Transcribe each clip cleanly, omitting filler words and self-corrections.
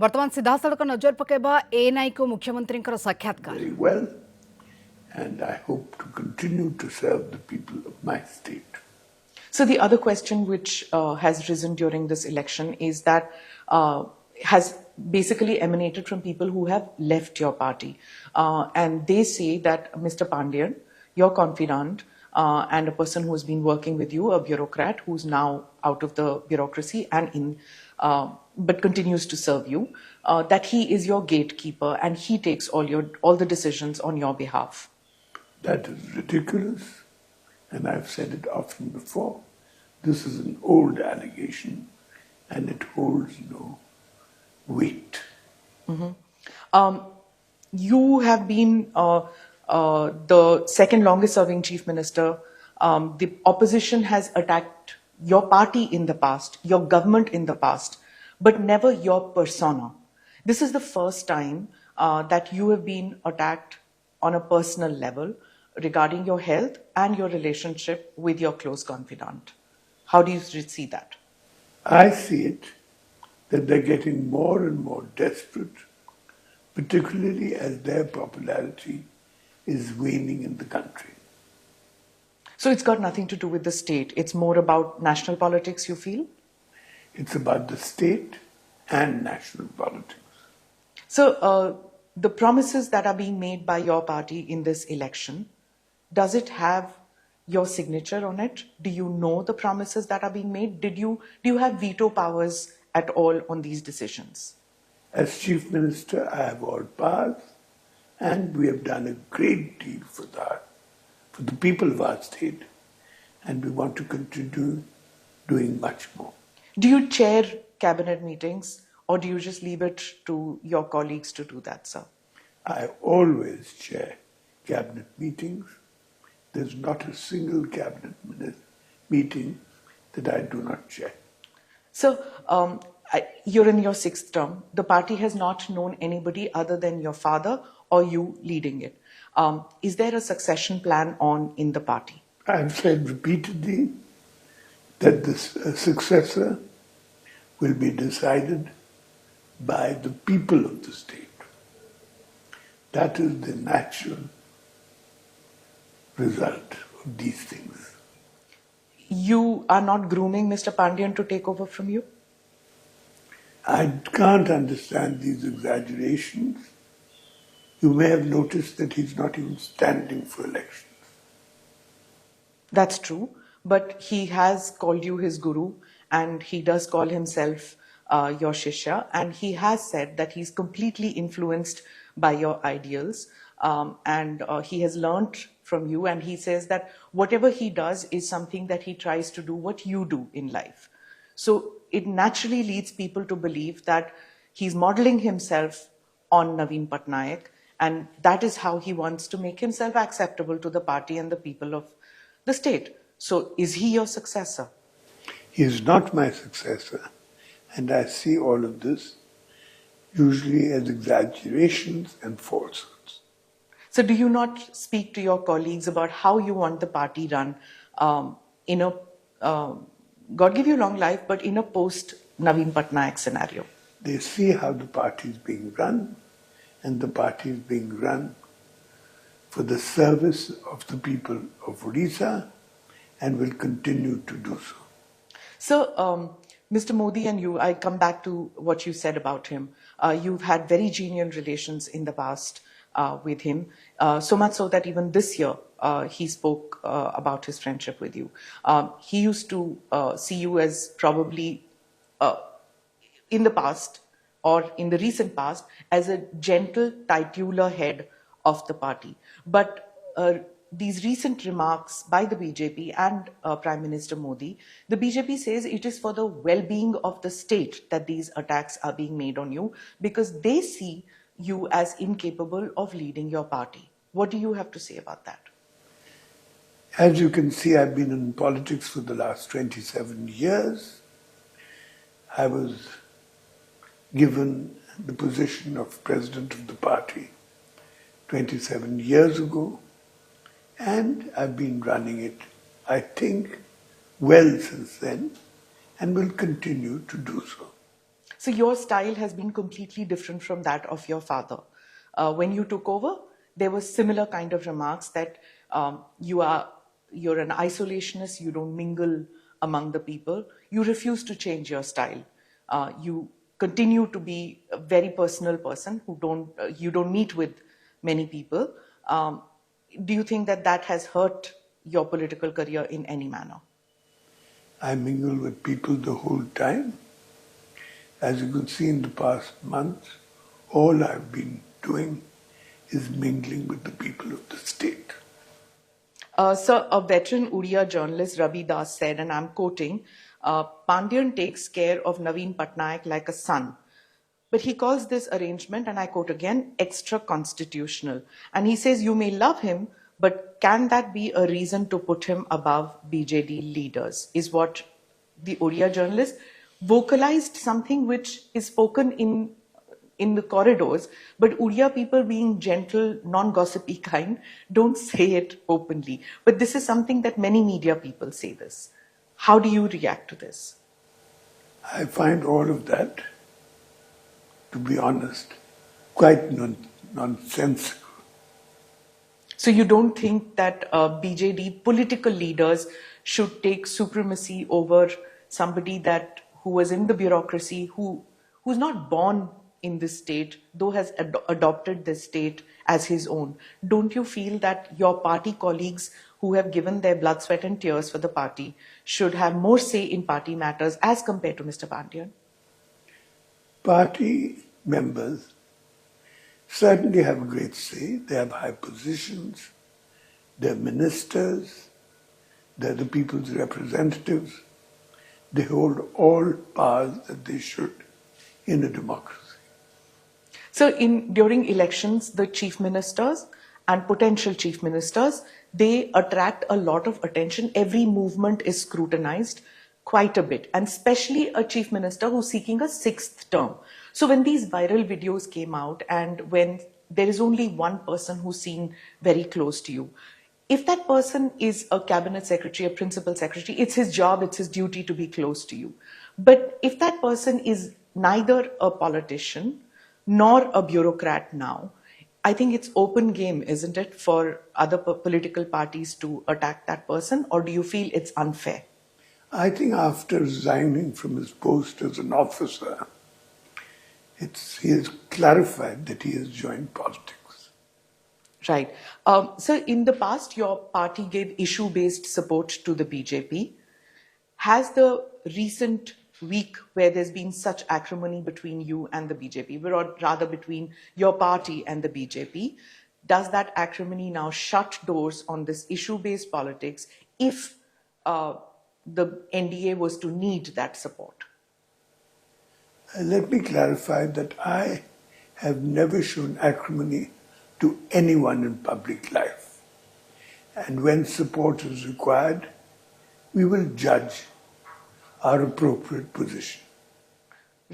वर्तमान सीधा सड़क नजर पकेबा ANIको मुख्यमंत्री साक्षात्कार very well, and I hope to continue to serve the people of my state. So the other question which has risen during this election is that has basically emanated from people who have left your party. And they say that Mr. Pandian, your confidant, and a person who has been working with you, a bureaucrat who's now out of the bureaucracy and in, but continues to serve you, that he is your gatekeeper and he takes all the decisions on your behalf. That is ridiculous, and I've said it often before. This is an old allegation, and it holds no weight. Mm-hmm. You have been the second longest serving chief minister. The opposition has attacked your party in the past, your government in the past, but never your persona. This is the first time that you have been attacked on a personal level regarding your health and your relationship with your close confidant. How do you see that? I see it that they're getting more and more desperate, particularly as their popularity is waning in the country. So it's got nothing to do with the state. It's more about national politics, you feel? It's about the state and national politics. So the promises that are being made by your party in this election, does it have your signature on it? Do you know the promises that are being made? Do you have veto powers at all on these decisions? As Chief Minister, I have all powers, and we have done a great deal for the people of our state, and we want to continue doing much more. Do you chair cabinet meetings, or do you just leave it to your colleagues to do that, sir? I always chair cabinet meetings. There's not a single cabinet meeting that I do not chair. So, you're in your 6th term. The party has not known anybody other than your father or you leading it. Is there a succession plan on in the party? I've said repeatedly that the successor will be decided by the people of the state. That is the natural result of these things. You are not grooming Mr. Pandian to take over from you? I can't understand these exaggerations. You may have noticed that he's not even standing for elections. That's true, but he has called you his guru and he does call himself your shishya, and he has said that he's completely influenced by your ideals, and he has learnt from you, and he says that whatever he does is something that he tries to do what you do in life. So it naturally leads people to believe that he's modeling himself on Naveen Patnaik, and that is how he wants to make himself acceptable to the party and the people of the state. So is he your successor? He is not my successor, and I see all of this usually as exaggerations and falsehoods. So do you not speak to your colleagues about how you want the party run in a, God give you long life, but in a post-Naveen Patnaik scenario? They see how the party is being run, and the party is being run for the service of the people of Odisha and will continue to do so. So, Mr. Modi and you, I come back to what you said about him. You've had very genial relations in the past with him, so much so that even this year he spoke about his friendship with you. He used to see you as probably in the past or in the recent past as a gentle titular head of the party. But these recent remarks by the BJP and Prime Minister Modi, the BJP says it is for the well-being of the state that these attacks are being made on you because they see you as incapable of leading your party. What do you have to say about that? As you can see, I've been in politics for the last 27 years. I was given the position of president of the party 27 years ago, and I've been running it, I think, well since then, and will continue to do so. So your style has been completely different from that of your father. When you took over, there was similar kind of remarks that you're an isolationist, you don't mingle among the people, you refuse to change your style. You continue to be a very personal person who you don't meet with many people. Do you think that that has hurt your political career in any manner? I mingle with people the whole time. As you could see in the past months, all I've been doing is mingling with the people of the state. Sir, a veteran Odia journalist, Ravi Das, said, and I'm quoting, Pandian takes care of Naveen Patnaik like a son. But he calls this arrangement, and I quote again, extra constitutional. And he says, you may love him, but can that be a reason to put him above BJD leaders? Is what the Odia journalist vocalized, something which is spoken in the corridors, but Odia people, being gentle, non-gossipy kind, don't say it openly. But this is something that many media people say this. How do you react to this? I find all of that, to be honest, quite nonsensical. So you don't think that BJD political leaders should take supremacy over somebody who was in the bureaucracy, who's not born in this state, though has adopted this state as his own? Don't you feel that your party colleagues who have given their blood, sweat and tears for the party should have more say in party matters as compared to Mr. Pandian? Party members certainly have a great say. They have high positions. They're ministers. They're the people's representatives. They hold all powers that they should in a democracy. So during elections, the chief ministers and potential chief ministers, they attract a lot of attention. Every movement is scrutinized quite a bit, and especially a chief minister who's seeking a 6th term. So when these viral videos came out, and when there is only one person who's seen very close to you, if that person is a cabinet secretary, a principal secretary, it's his job, it's his duty to be close to you. But if that person is neither a politician nor a bureaucrat now, I think it's open game, isn't it, for other political parties to attack that person? Or do you feel it's unfair? I think after resigning from his post as an officer, he has clarified that he has joined politics. Right. So in the past, your party gave issue-based support to the BJP. Has the recent week where there's been such acrimony between you and the BJP, or rather between your party and the BJP, does that acrimony now shut doors on this issue-based politics if the NDA was to need that support? Let me clarify that I have never shown acrimony to anyone in public life. And when support is required, we will judge our appropriate position.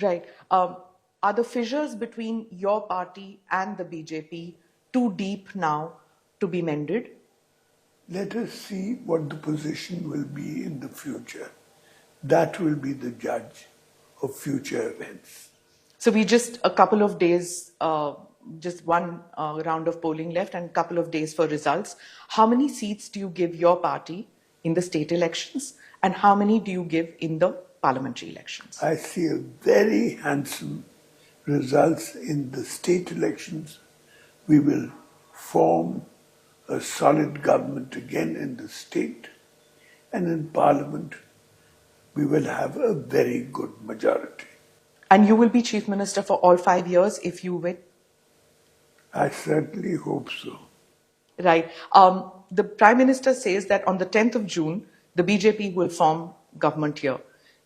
Right. Are the fissures between your party and the BJP too deep now to be mended? Let us see what the position will be in the future. That will be the judge of future events. So we just a couple of days, just one round of polling left and a couple of days for results. How many seats do you give your party in the state elections, and how many do you give in the parliamentary elections? I see a very handsome results in the state elections. We will form a solid government again in the state, and in parliament we will have a very good majority. And you will be chief minister for all 5 years if you win? I certainly hope so. Right. The Prime Minister says that on the 10th of June, the BJP will form government here.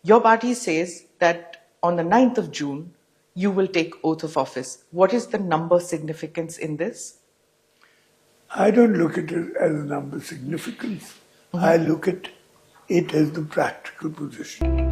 Your party says that on the 9th of June, you will take oath of office. What is the number significance in this? I don't look at it as a number significance. I look at it as the practical position.